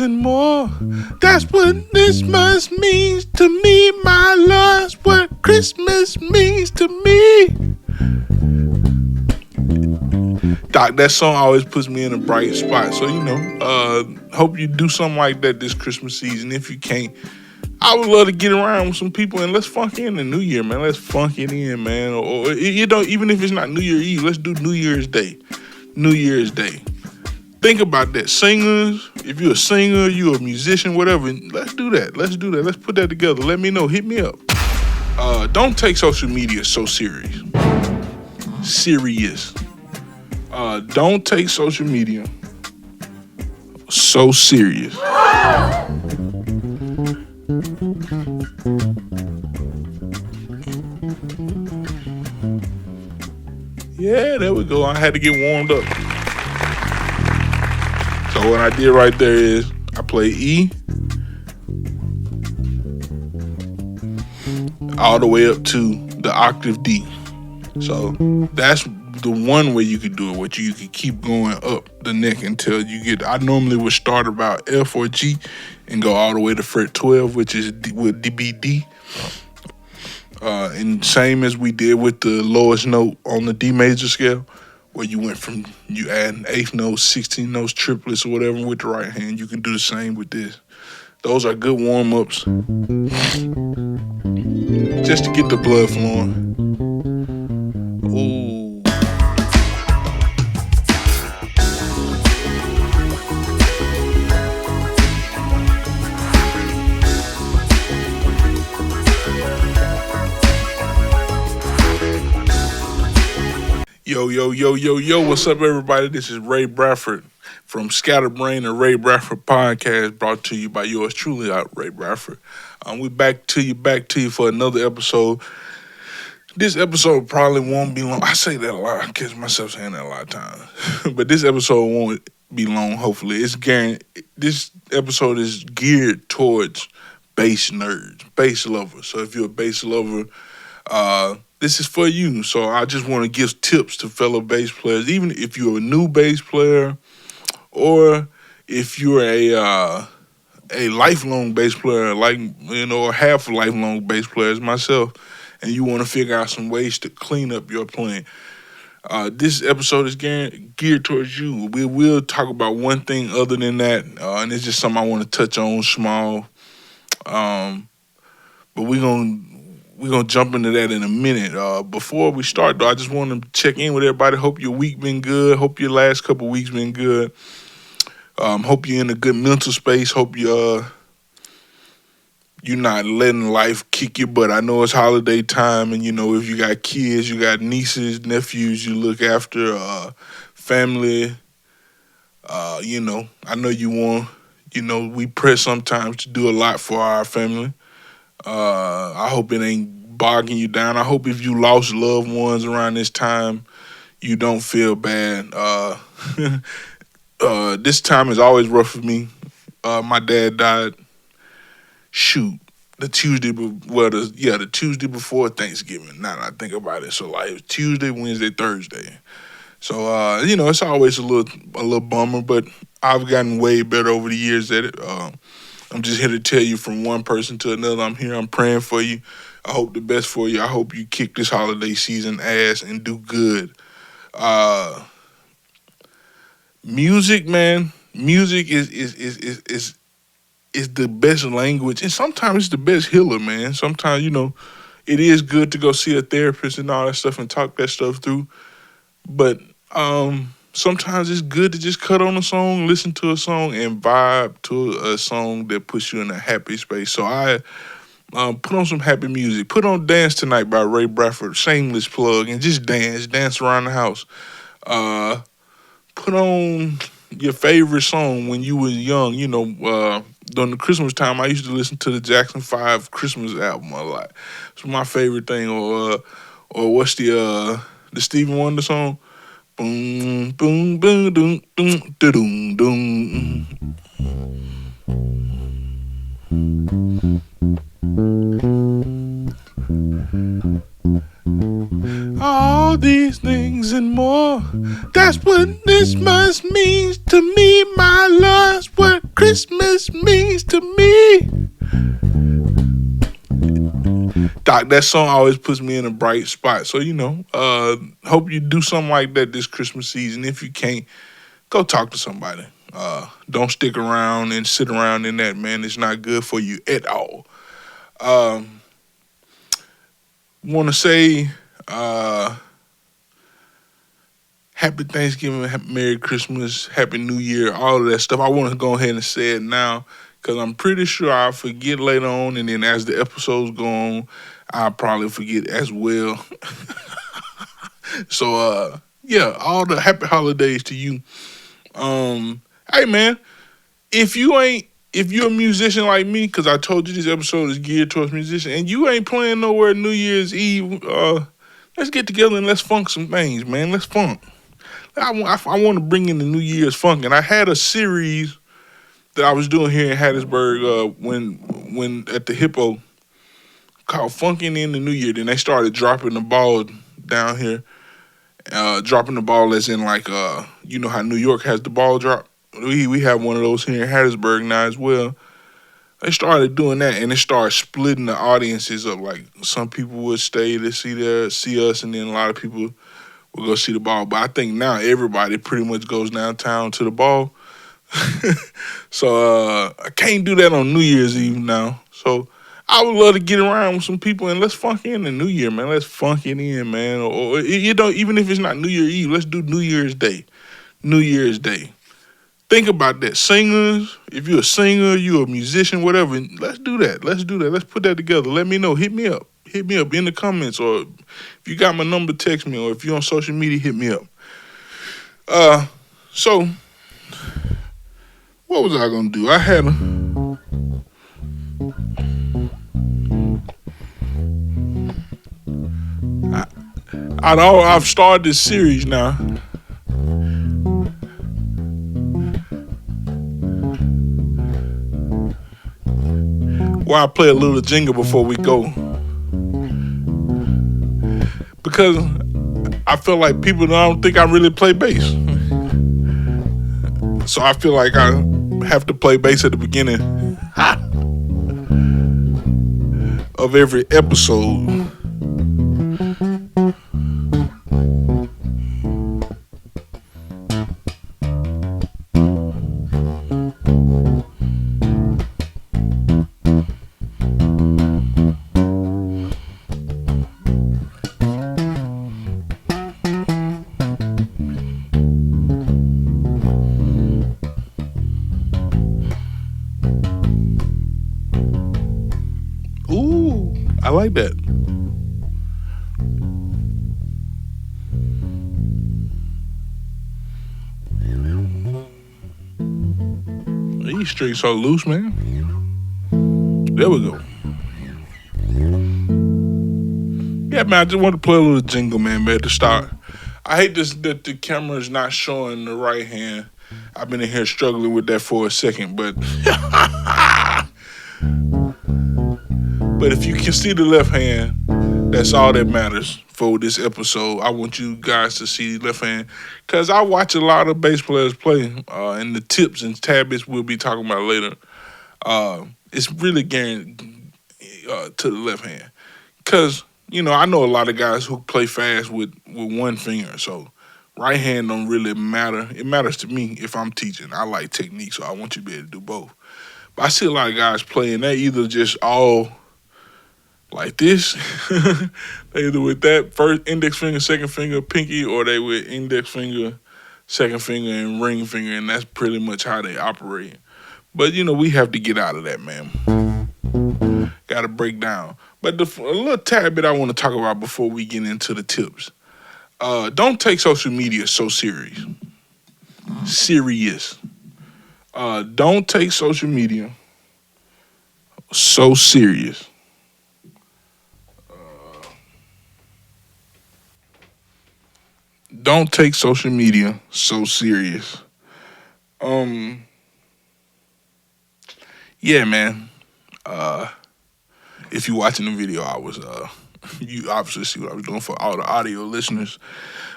and more. That's what Christmas means to me, my love. That's what Christmas means to me. Doc, that song always puts me in a bright spot. So, hope you do something like that this Christmas season. If you can't, I would love to get around with some people and let's funk in the New Year, man. Let's funk it in, man. Or even if it's not New Year Eve, let's do New Year's Day. New Year's Day. Think about that. Singers, if you're a singer, you're a musician, whatever, let's do that. Let's put that together. Let me know. Hit me up. Don't take social media so serious. Don't take social media so serious. Yeah, there we go. I had to get warmed up. So what I did right there is I play E all the way up to the octave D. So that's the one way you could do it, which you could keep going up the neck until you get. I normally would start about F or G and go all the way to fret 12, which is with DBD. And same as we did with the lowest note on the D major scale, where you add an eighth note, 16 notes, triplets, or whatever with the right hand. You can do the same with this. Those are good warm-ups. Just to get the blood flowing. Ooh. Yo, what's up, everybody? This is Ray Bradford from Scatterbrain and Ray Bradford Podcast, brought to you by yours truly, Ray Bradford. We're back to you for another episode. This episode probably won't be long. I say that a lot. I catch myself saying that a lot of times. But this episode won't be long, hopefully. This episode is geared towards bass nerds, bass lovers. So if you're a bass lover, this is for you. So I just want to give tips to fellow bass players, even if you're a new bass player or if you're a lifelong bass player, or half a lifelong bass player as myself, and you want to figure out some ways to clean up your playing. This episode is geared towards you. We will talk about one thing other than that, and it's just something I want to touch on small. But we're gonna jump into that in a minute. Before we start, though, I just want to check in with everybody. Hope your week been good. Hope your last couple weeks been good. Hope you're in a good mental space. Hope you're not letting life kick your butt. I know it's holiday time, and if you got kids, you got nieces, nephews, you look after, family. I know you want. We press sometimes to do a lot for our family. I hope it ain't bogging you down. I hope if you lost loved ones around this time, you don't feel bad. This time is always rough for me. My dad died. The Tuesday before Thanksgiving. Now that I think about it, so it was Tuesday, Wednesday, Thursday. So it's always a little bummer, but I've gotten way better over the years at it. I'm just here to tell you from one person to another, I'm here, I'm praying for you. I hope the best for you. I hope you kick this holiday season ass and do good. Music, man. Music is the best language, and sometimes it's the best healer, man. Sometimes, it is good to go see a therapist and all that stuff and talk that stuff through. But sometimes it's good to just cut on a song, listen to a song, and vibe to a song that puts you in a happy space. So I put on some happy music. Put on Dance Tonight by Ray Bradford, shameless plug, and just dance around the house. Put on your favorite song when you were young. During the Christmas time, I used to listen to the Jackson 5 Christmas album a lot. It's my favorite thing. Or what's the Stevie Wonder song? Boom, boom, boom, doom, doom, doom, doom. All these things and more. That's what Christmas means to me, my love. What Christmas means to me. Doc, that song always puts me in a bright spot. So, hope you do something like that this Christmas season. If you can't, go talk to somebody. Don't stick around and sit around in that, man. It's not good for you at all. Want to say Happy Thanksgiving, Merry Christmas, Happy New Year, all of that stuff. I want to go ahead and say it now because I'm pretty sure I'll forget later on, and then as the episodes go on, I'll probably forget as well. So, all the happy holidays to you. Hey, man, if you're a musician like me, because I told you this episode is geared towards musicians, and you ain't playing nowhere New Year's Eve, let's get together and let's funk some things, man. Let's funk. I want to bring in the New Year's funk, and I had a series that I was doing here in Hattiesburg when at the Hippo called Funkin' in the New Year. Then they started dropping the ball down here, dropping the ball as in like you know how New York has the ball drop. We have one of those here in Hattiesburg now as well. They started doing that, and it started splitting the audiences up. Like some people would stay to see us, and then a lot of people would go see the ball. But I think now everybody pretty much goes downtown to the ball. So I can't do that on New Year's Eve now. So I would love to get around with some people and let's funk in the New Year, man. Let's funk it in, man. Or even if it's not New Year's Eve, let's do New Year's Day. New Year's Day. Think about that. Singers, if you're a singer, you're a musician, whatever, let's do that. Let's put that together. Let me know. Hit me up. Hit me up in the comments, or if you got my number, text me, or if you're on social media, hit me up. So what was I gonna do? I had I've started this series now. Where I play a little jingle before we go. Because I feel like people don't think I really play bass. So I feel like I have to play bass at the beginning of every episode. Ooh, I like that. These streets are loose, man. There we go. Yeah, man, I just want to play a little jingle, man, at the start. I hate this that the camera is not showing the right hand. I've been in here struggling with that for a second, but but if you can see the left hand, that's all that matters for this episode. I want you guys to see the left hand because I watch a lot of bass players play, and the tips and habits we'll be talking about later. It's really guaranteed to the left hand because I know a lot of guys who play fast with one finger, so right hand don't really matter. It matters to me if I'm teaching. I like technique, so I want you to be able to do both. But I see a lot of guys playing, they either just all like this, they either with that first index finger, second finger, pinky, or they with index finger, second finger, and ring finger, and that's pretty much how they operate. But we have to get out of that, man. Got to break down. But a little tad bit I want to talk about before we get into the tips. Don't take social media so serious. Don't take social media so serious. Don't take social media so serious. Yeah, man. If you're watching the video, you obviously see what I was doing for all the audio listeners.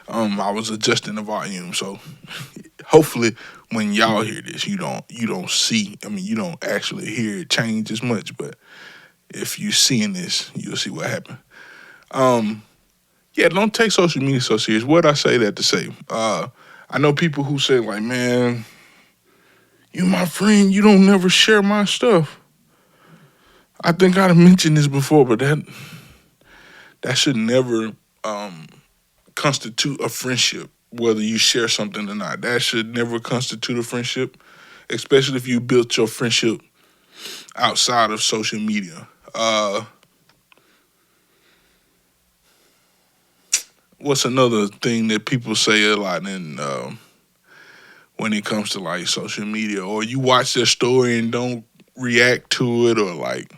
I was adjusting the volume, so hopefully when y'all hear this, you don't see. I mean, you don't actually hear it change as much, but if you seeing this, you'll see what happened. Um, yeah, don't take social media so serious. What I say that to say? I know people who say like, man, you my friend, you don't never share my stuff. I think I've mentioned this before, but that should never um, constitute a friendship. Whether you share something or not, that should never constitute a friendship, especially if you built your friendship outside of social media. What's another thing that people say a lot when it comes to like social media, or you watch their story and don't react to it, or like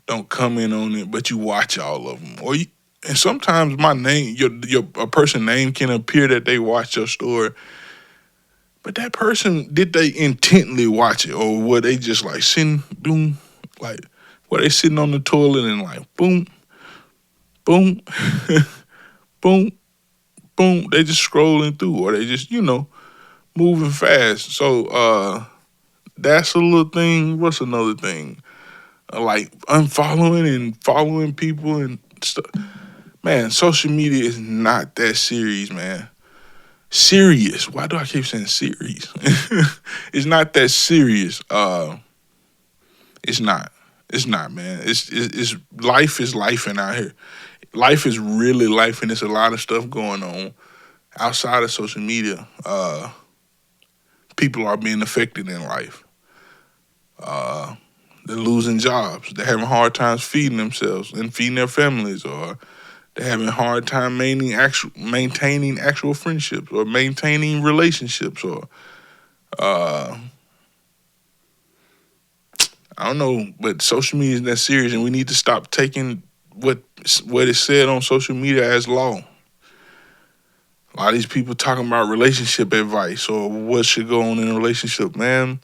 don't comment on it, but you watch all of them, and sometimes my name, your a person name can appear that they watch your story, but that person, did they intently watch it, or were they just like sitting, boom, like were they sitting on the toilet and like boom, boom, boom, boom, they just scrolling through, or they just moving fast. So that's a little thing. What's another thing? Like unfollowing and following people and stuff. Man, social media is not that serious, man. Serious. Why do I keep saying serious? It's not that serious. It's not. It's not, man. It's life is life in out here. Life is really life, and there's a lot of stuff going on outside of social media. People are being affected in life. Uh, they're losing jobs. They're having hard times feeding themselves and feeding their families, or they're having a hard time maintaining actual friendships, or maintaining relationships, or uh, I don't know. But social media is that serious, and we need to stop taking what is said on social media as law. A lot of these people talking about relationship advice or what should go on in a relationship, man.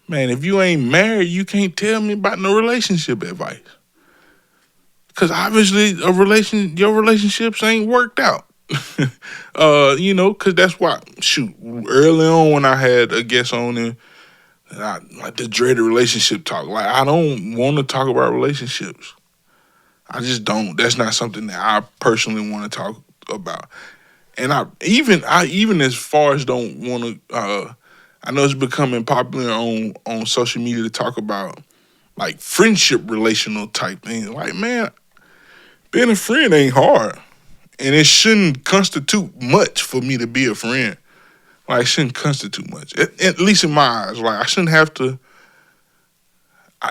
Man, if you ain't married, you can't tell me about no relationship advice. Cause obviously your relationships ain't worked out. Cause that's why shoot, early on when I had a guest on and like the dreaded relationship talk. Like I don't want to talk about relationships. I just don't. That's not something that I personally want to talk about. And I even as far as don't want to. I know it's becoming popular on social media to talk about like friendship relational type things. Like man, being a friend ain't hard, and it shouldn't constitute much for me to be a friend. Like it shouldn't constitute much, at least in my eyes. Like I shouldn't have to.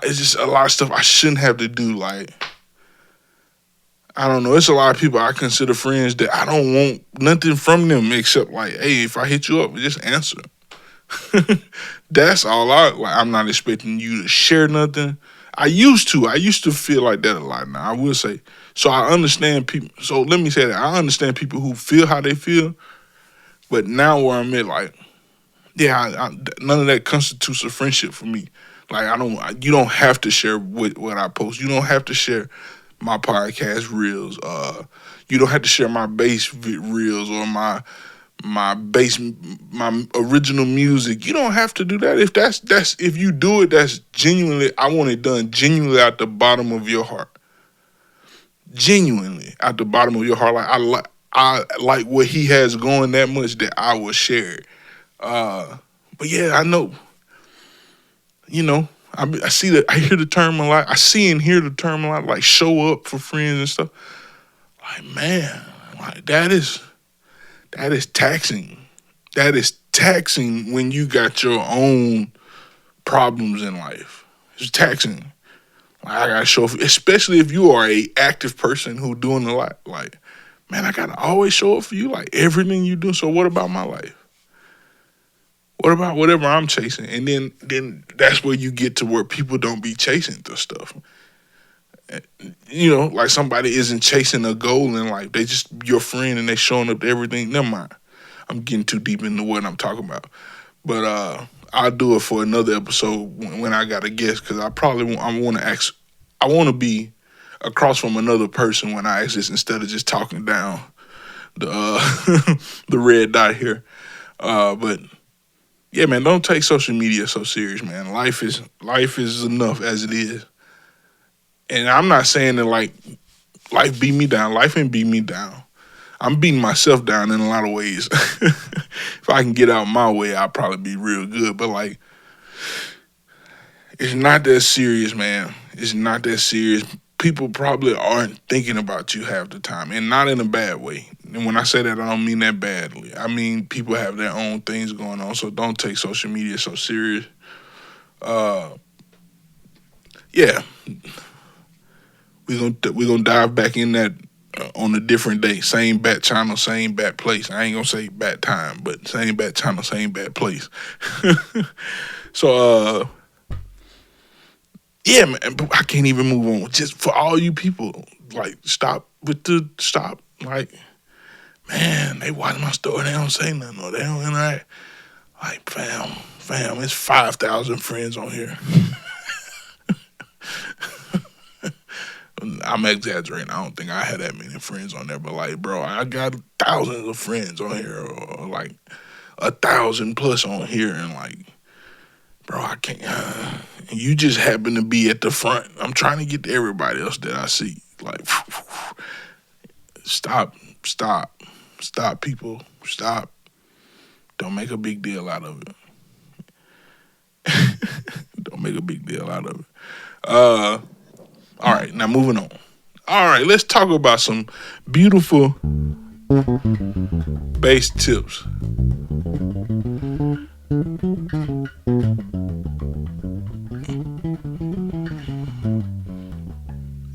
It's just a lot of stuff I shouldn't have to do. Like I don't know. It's a lot of people I consider friends that I don't want nothing from them except like, hey, if I hit you up, just answer. That's all like. I'm not expecting you to share nothing. I used to. I used to feel like that a lot. Now I will say. So I understand people. So let me say that I understand people who feel how they feel. But now where I'm at, like, yeah, none of that constitutes a friendship for me. Like I don't. You don't have to share what I post. You don't have to share my podcast reels. You don't have to share my reels or my original music. You don't have to do that. If that's if you do it, that's genuinely. I want it done genuinely out the bottom of your heart. Genuinely out the bottom of your heart. Like I like what he has going that much that I will share it. But yeah, I know. I see that. I hear the term a lot. I see and hear the term a lot. Like show up for friends and stuff. Like man, like that is taxing. That is taxing when you got your own problems in life. It's taxing. Like, I gotta show, especially if you are a active person who doing a lot. Like, man, I gotta always show up for you. Like everything you do. So what about my life? What about whatever I'm chasing? And then that's where you get to where people don't be chasing the stuff. Like somebody isn't chasing a goal in life. They just your friend and they showing up to everything. Never mind. I'm getting too deep into what I'm talking about. But I'll do it for another episode when I got a guest because I want to ask. I want to be across from another person when I ask this instead of just talking down the the red dot here. But yeah, man, don't take social media so serious, man. Life is enough as it is. And I'm not saying that like life beat me down. Life ain't beat me down. I'm beating myself down in a lot of ways. If I can get out my way, I'll probably be real good. But like, it's not that serious, man. It's not that serious. People probably aren't thinking about you half the time, and not in a bad way. And when I say that, I don't mean that badly. I mean people have their own things going on, so don't take social media so serious. Uh, yeah, we gonna dive back in that on a different day. Same bat channel, same bat place. I ain't gonna say bat time, but same bat channel, same bat place. So yeah, man, I can't even move on. Just for all you people, like stop. Like, man, they watch my story, they don't say nothing or they don't interact. Like, fam, it's 5,000 friends on here. I'm exaggerating. I don't think I had that many friends on there, but like, bro, I got thousands of friends on here, or like 1,000 plus on here, and like, bro, I can't. And you just happen to be at the front. I'm trying to get to everybody else that I see. Like, stop, people, stop. Don't make a big deal out of it. Don't make a big deal out of it. All right, now moving on. All right, let's talk about some beautiful bass tips.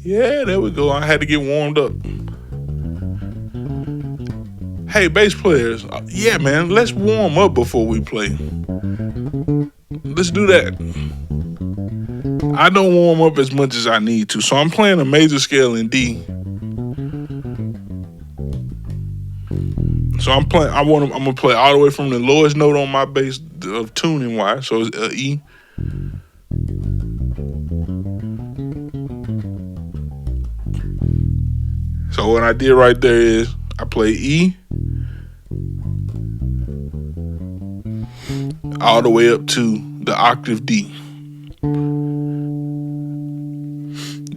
Yeah, there we go. I had to get warmed up. Hey, bass players, yeah, man, let's warm up before we play. Let's do that. I don't warm up as much as I need to, so I'm playing a major scale in D. So I'm gonna play all the way from the lowest note on my bass of tuning wise, so it's E. So what I did right there is I play E all the way up to the octave D.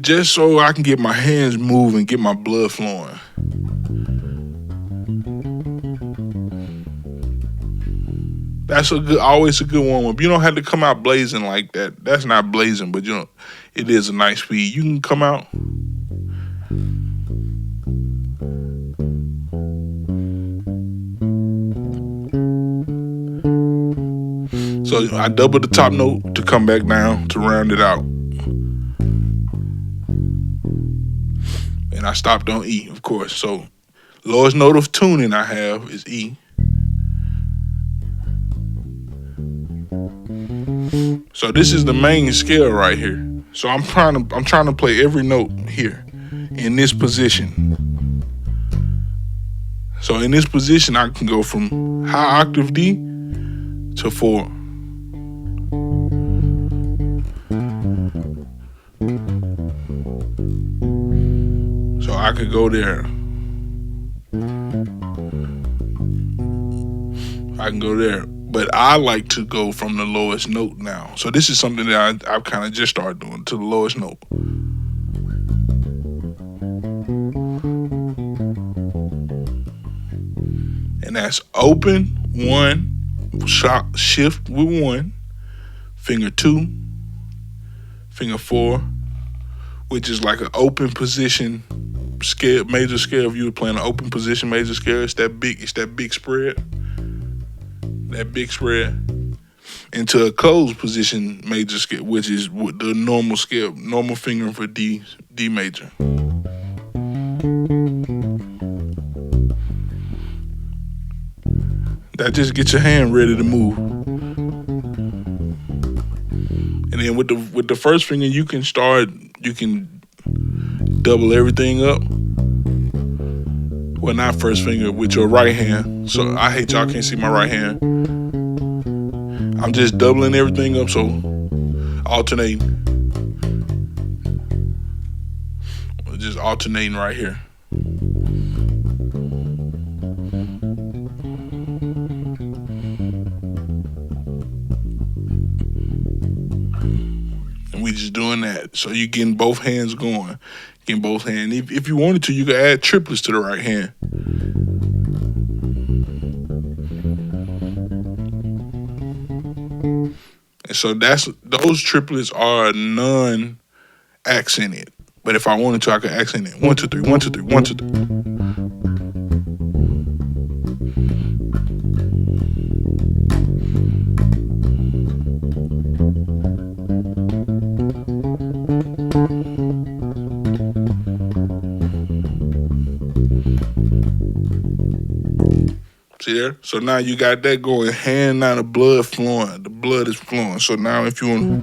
Just so I can get my hands moving, get my blood flowing. That's always a good warm up. You don't have to come out blazing like that. That's not blazing, but it is a nice speed. You can come out. So I double the top note to come back down to round it out. And I stopped on E, of course. So lowest note of tuning I have is E. So this is the main scale right here. So I'm trying to play every note here in this position. So in this position, I can go from high octave D to 4. So I could go there. I can go there. But I like to go from the lowest note now. So this is something that I've kind of just started doing, to the lowest note. And that's open 1, shift with 1, finger 2, finger 4, which is like an open position scale, major scale. If you were playing an open position major scale, it's that big spread. That big spread into a closed position major scale, which is the normal scale, normal fingering for D major. That just gets your hand ready to move. And then with the first finger, you can double everything up. Well, not first finger, with your right hand. So I hate y'all can't see my right hand. I'm just doubling everything up, so alternating. Just alternating right here. just doing that. So you're getting both hands going. Getting both hands. If you wanted to, you could add triplets to the right hand. And so those triplets are non-accented. But if I wanted to, I could accent it. 1, 2, 3, 1, 2, 3, 1, 2, 3. See there? So now you got that going. Hand, now the blood flowing. The blood is flowing. So now if you want...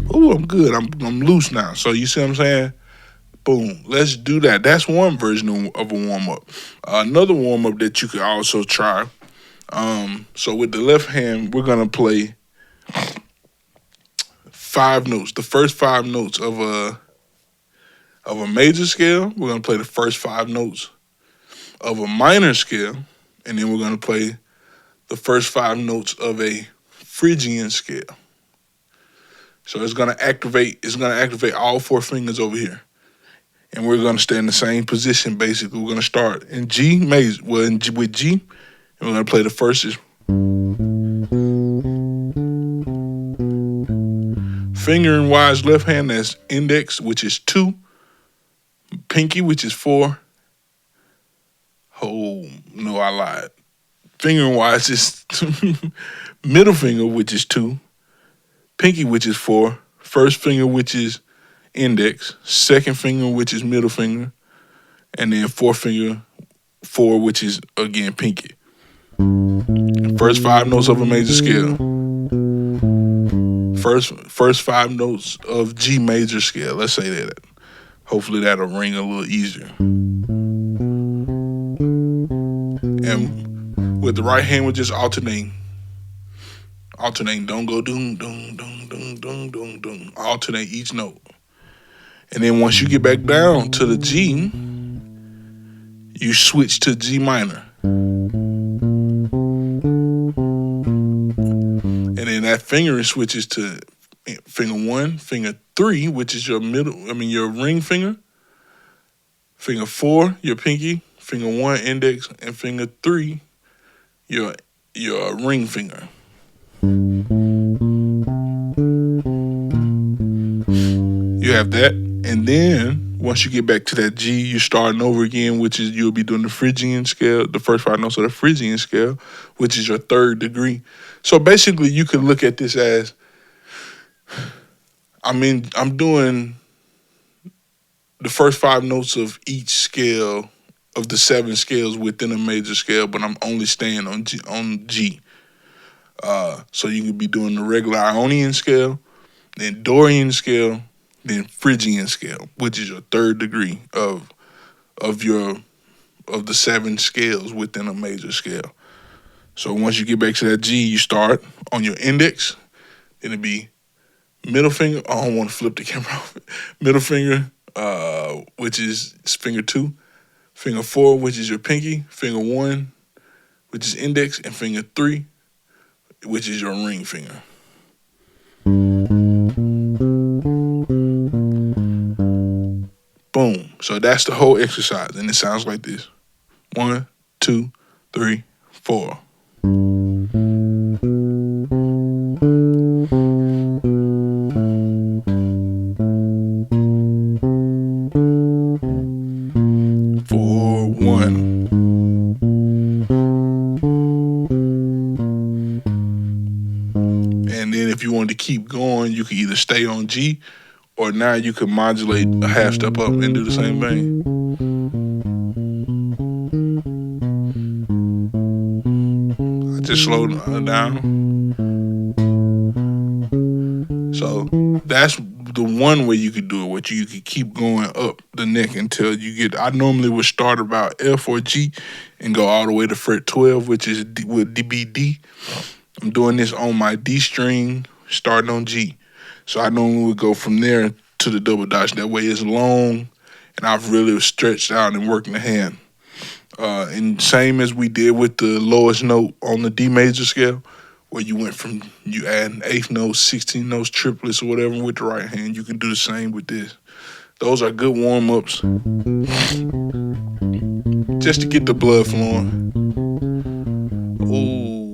Oh, I'm good. I'm loose now. So you see what I'm saying? Boom. Let's do that. That's one version of a warm-up. Another warm-up that you could also try. So with the left hand, we're going to play 5 notes. The first 5 notes of a major scale. We're going to play the first 5 notes of a minor scale. And then we're going to play the first 5 notes of a Phrygian scale. So it's going to activate all 4 fingers over here. And we're going to stay in the same position, basically. We're going to start in G major, with G, and we're going to play the first is fingering-wise left hand, that's index, which is 2, pinky, which is 4. Oh, no, I lied. Fingering-wise is middle finger, which is 2, pinky, which is 4, first finger, which is index, second finger, which is middle finger, and then fourth finger, 4, which is, again, pinky. First 5 notes of a major scale. First 5 notes of G major scale. Let's say that. Hopefully that'll ring a little easier. And with the right hand, we're just alternating. Don't go doom, doom, doom, doom, doom, doom, doom. Alternate each note. And then once you get back down to the G, you switch to G minor. And then that finger switches to finger 1, finger 3, which is your your ring finger. Finger 4, your pinky. Finger 1, index. And finger 3, your ring finger. You have that. And then once you get back to that G, you're starting over again, which is you'll be doing the Phrygian scale, the first 5 notes of the Phrygian scale, which is your 3rd degree. So basically, you could look at this as, I'm doing the first 5 notes of each scale of the 7 scales within a major scale, but I'm only staying on G. So you could be doing the regular Ionian scale, then Dorian scale, then Phrygian scale, which is your 3rd degree of the 7 scales within a major scale. So once you get back to that G, you start on your index. Then it'll be middle finger. I don't want to flip the camera off. Middle finger, which is finger 2. Finger 4, which is your pinky. Finger 1, which is index. And finger 3, which is your ring finger. Boom. So that's the whole exercise. And it sounds like this. 1, 2, 3, 4. And then if you wanted to keep going, you could either stay on G, or now you could modulate a half step up and do the same thing. I just slowed down. So that's the one way you could do it, which you could keep going up the neck until you get, I normally would start about F or G and go all the way to fret 12, which is would be D. I'm doing this on my D string, starting on G. So I normally would go from there to the double dutch. That way it's long and I've really stretched out and worked the hand. And same as we did with the lowest note on the D major scale, where you add an eighth note, 16 notes, triplets, or whatever with the right hand. You can do the same with this. Those are good warm ups, just to get the blood flowing. Ooh.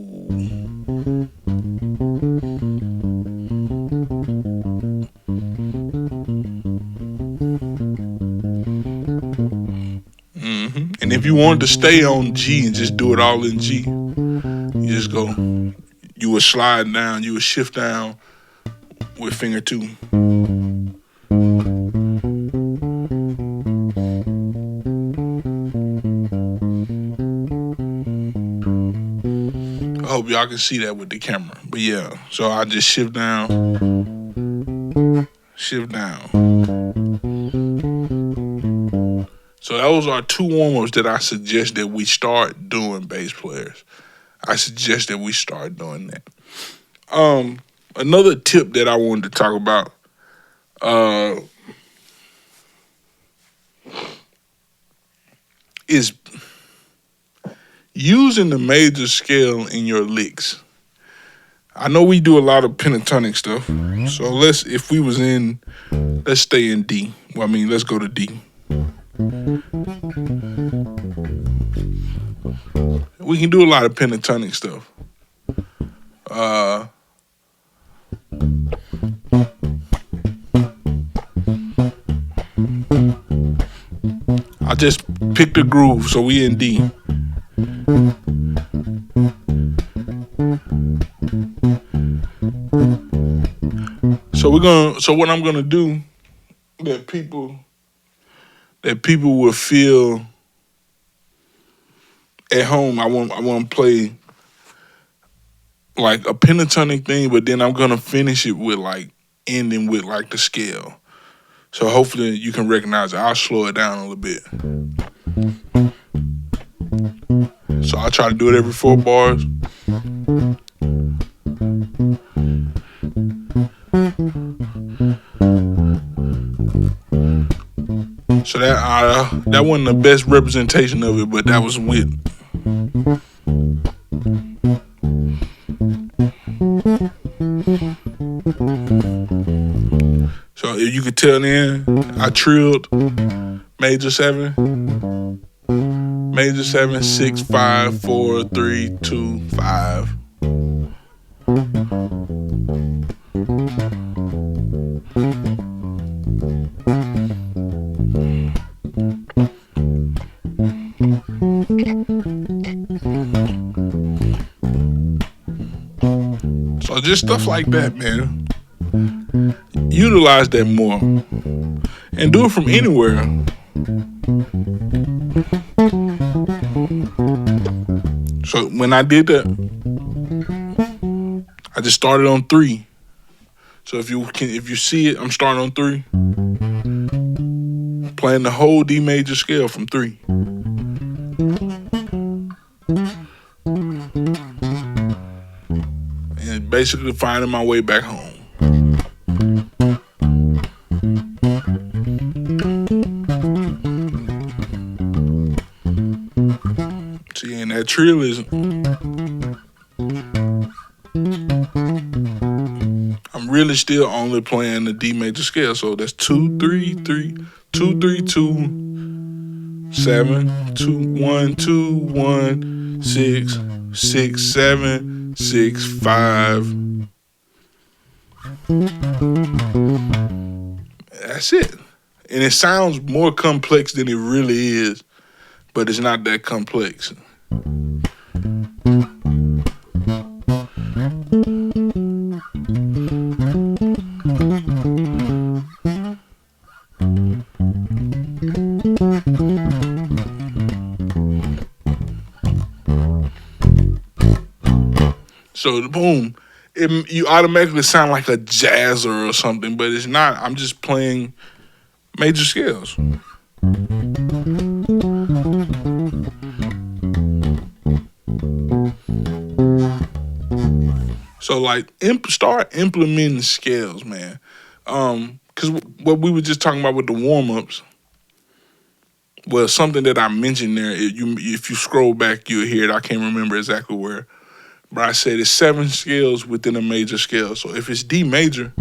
And if you wanted to stay on G and just do it all in G, you just go, you would slide down, you would shift down with finger 2. I hope y'all can see that with the camera. But yeah, so I just shift down. So those are 2 warm-ups that I suggest that we start doing, bass players. I suggest that we start doing that. Another tip that I wanted to talk about, is using the major scale in your licks. I know we do a lot of pentatonic stuff, so let's stay in D. Well, I mean, let's go to D. We can do a lot of pentatonic stuff. I just picked a groove, so we in D. So what I'm gonna do that people will feel at home. I want to play like a pentatonic thing, but then I'm gonna finish it with like ending with like the scale. So hopefully you can recognize it. I'll slow it down a little bit. So I try to do it every 4 bars. So that wasn't the best representation of it, but that was with. So if you could tell then, I trilled major 7, 6, 5, 4, 3, 2, 5. So just stuff like that, man. Utilize that more. And do it from anywhere. So when I did that, I just started on 3. So if you see it, I'm starting on 3. Playing the whole D major scale from 3. And basically finding my way back home. See, and that trill is, I'm really still only playing the D major scale. So that's 2, 3, 3, 2, 3, 2, 7, 2, 1, 2, 1, 6, 6, 7, 6, 5. That's it. And it sounds more complex than it really is, but it's not that complex. So boom, you automatically sound like a jazzer or something, but it's not. I'm just playing major scales. So like start implementing scales, man. Because what we were just talking about with the warm-ups, Well, something that I mentioned there, if you scroll back, you'll hear it. I can't remember exactly where, but I said it's 7 scales within a major scale. So if it's D major,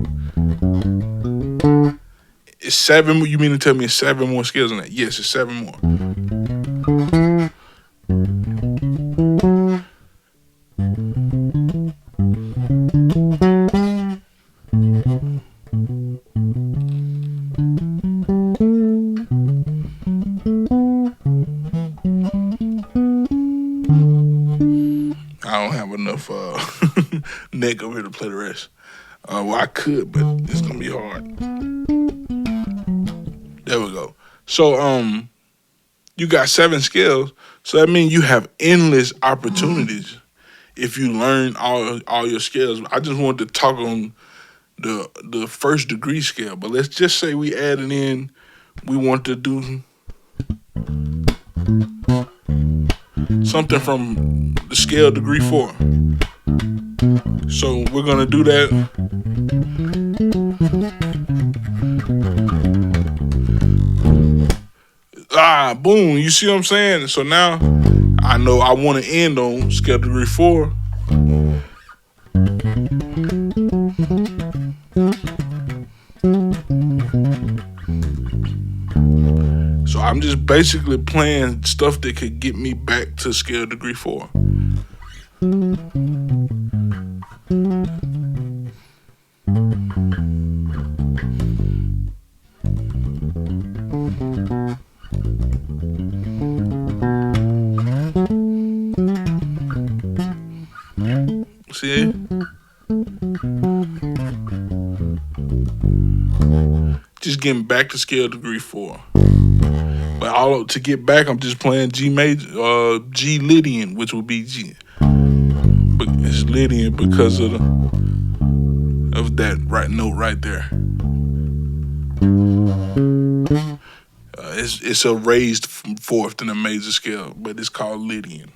it's 7. You mean to tell me it's 7 more scales than that? Yes, it's 7 more. I don't have enough neck over here to play the rest. Well, I could, but it's gonna be hard. There we go. So, you got 7 skills. So that means you have endless opportunities if you learn all your skills. I just wanted to talk on the first degree scale, but let's just say we added in. We want to do something from the scale degree 4. So we're gonna do that. Boom. You see what I'm saying? So now I know I want to end on scale degree 4. So I'm just basically playing stuff that could get me back to scale degree 4. See? Just getting back to scale degree 4. But to get back, I'm just playing G major, G Lydian, which would be G. But it's Lydian because of that right note right there. It's a raised 4th in a major scale, but it's called Lydian.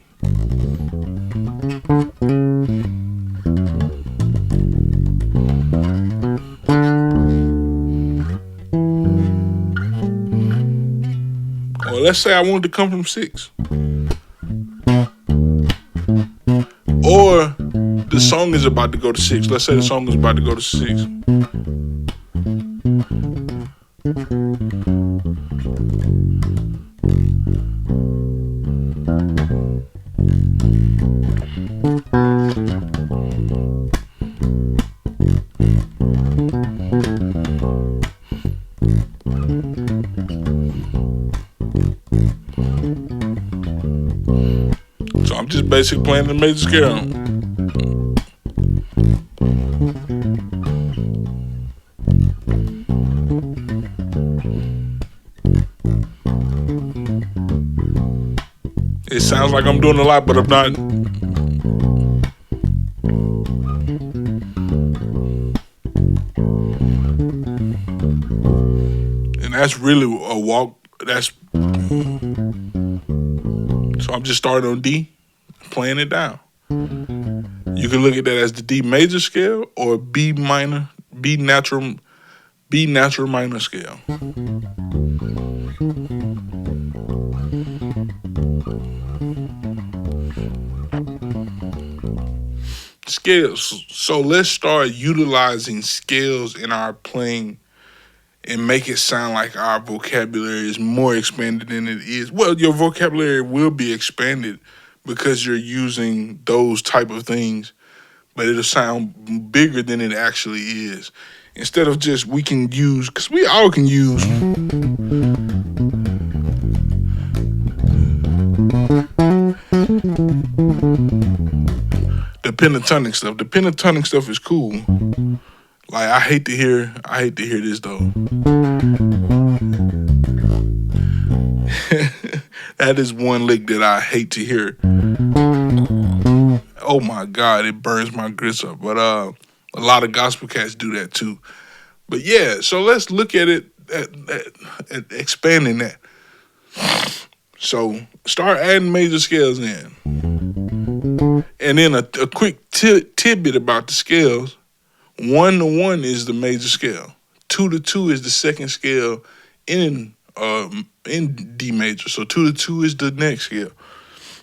Or let's say I wanted to come from 6. Or the song is about to go to 6. Let's say the song is about to go to 6. So I'm just basically playing the major scale. It sounds like I'm doing a lot, but I'm not. And that's really a walk. So I'm just starting on D, playing it down. You can look at that as the D major scale or B natural minor scale. Scales. So let's start utilizing scales in our playing and make it sound like our vocabulary is more expanded than it is. Well, your vocabulary will be expanded because you're using those type of things, but it'll sound bigger than it actually is. Instead of just, we can use, because we all can use the pentatonic stuff. The pentatonic stuff is cool. Like, I hate to hear this though. That is one lick that I hate to hear. Oh my God, it burns my grits up. But a lot of gospel cats do that too. But yeah, so let's look at it at expanding that. So start adding major scales in. And then a quick tidbit about the scales. 1 to 1 is the major scale. 2 to 2 is the second scale in in D major. So 2 to 2 is the next scale.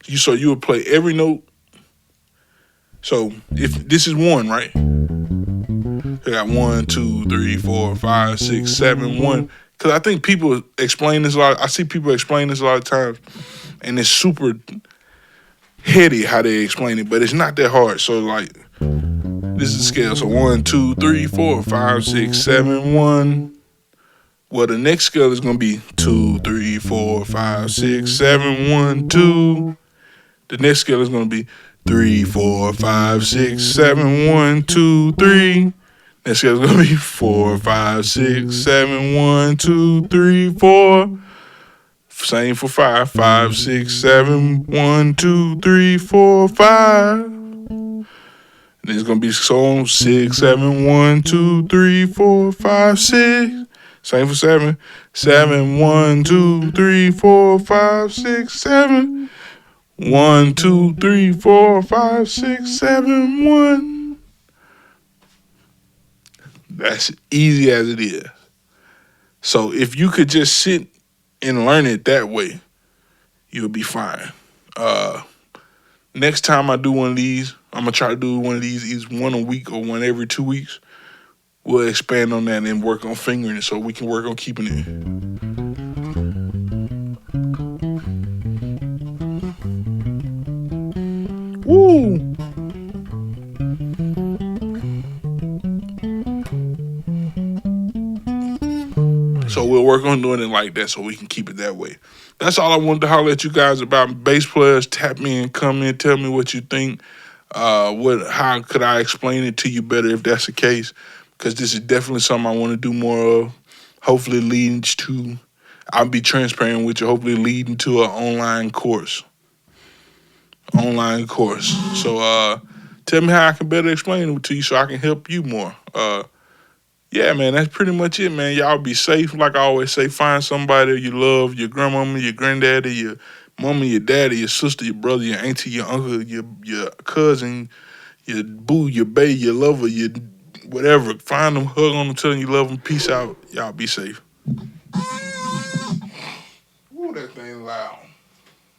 You would play every note. So if this is 1, right? I got 1, 2, 3, 4, 5, 6, 7, 1. Because I think people explain this a lot. I see people explain this a lot of times, and it's super heady how they explain it, but it's not that hard. So like, this is the scale. So 1, 2, 3, 4, 5, 6, 7, 1. Well, the next scale is gonna be 2, 3, 4, 5, 6, 7, 1, 2. The next scale is gonna be 3, 4, 5, 6, 7, 1, 2, 3. Next scale is gonna be 4, 5, 6, 7, 1, 2, 3, 4. Same for 5, 5, 6, 7, 1, 2, 3, 4, 5. And it's gonna be so on 6, 7, 1, 2, 3, 4, 5, 6. Same for 7, 7, 1, 2, 3, 4, 5, 6, 7. 1, 2, 3, 4, 5, 6, 7, 1. That's easy as it is. So if you could just sit and learn it that way, you'll be fine. Next time I do one of these, I'm gonna try to do one of these either one a week or one every 2 weeks. We'll expand on that and work on fingering it so we can work on keeping it. Woo! So we'll work on doing it like that so we can keep it that way. That's all I wanted to holler at you guys about. Bass players, tap me and come in, tell me what you think. How could I explain it to you better if that's the case? Because this is definitely something I want to do more of. Hopefully leads to, I'll be transparent with you, hopefully leading to an online course. So tell me how I can better explain it to you so I can help you more. Yeah, man, that's pretty much it, man. Y'all be safe. Like I always say, find somebody you love, your grandmama, your granddaddy, your mama, your daddy, your sister, your brother, your auntie, your uncle, your cousin, your boo, your bae, your lover, your whatever. Find them, hug on them, tell them you love them. Peace out. Y'all be safe. Ooh, that thing loud.